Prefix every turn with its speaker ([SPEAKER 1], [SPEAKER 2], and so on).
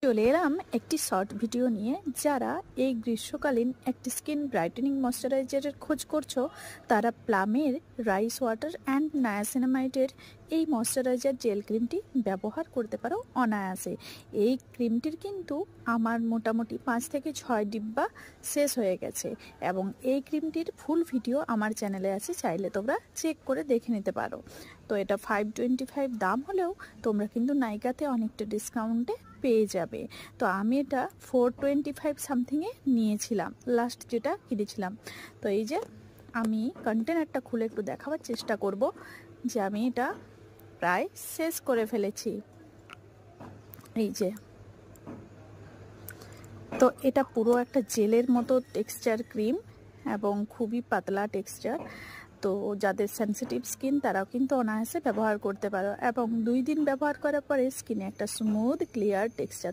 [SPEAKER 1] চলে এলাম একটি শর্ট ভিডিও নিয়ে। যারা এই গ্রীষ্মকালীন একটি স্কিন ব্রাইটেনিং ময়শ্চারাইজারের খোঁজ করছো, তারা প্লামের রাইস ওয়াটার অ্যান্ড নায়াসিনামাইডের এই ময়শ্চারাইজার জেল ক্রিমটি ব্যবহার করতে পারো অনায়াসে। এই ক্রিমটির কিন্তু আমার মোটামুটি 5 থেকে 6 ডিব্বা শেষ হয়ে গেছে এবং এই ক্রিমটির ফুল ভিডিও আমার চ্যানেলে আছে, চাইলে তোমরা চেক করে দেখে নিতে পারো। তো এটা 525 দাম হলেও তোমরা কিন্তু নাইকাতে অনেকটা ডিসকাউন্টে পেয়ে যাবে। তো আমি এটা 425 সামথিংয়ে নিয়েছিলাম লাস্ট যেটা কিনেছিলাম। তো এই যে আমি কন্টেনারটা খুলে একটু দেখাবার চেষ্টা করব যে আমি এটা প্রায় শেষ করে ফেলেছি। এই যে, তো এটা পুরো একটা জেলের মতো টেক্সচার ক্রিম এবং খুবই পাতলা টেক্সচার। তো যাদের সেনসিটিভ স্কিন তারাও কিন্তু অনায়াসে ব্যবহার করতে পারো এবং 2 দিন ব্যবহার করার পরে স্কিনে একটা স্মুথ ক্লিয়ার টেক্সচার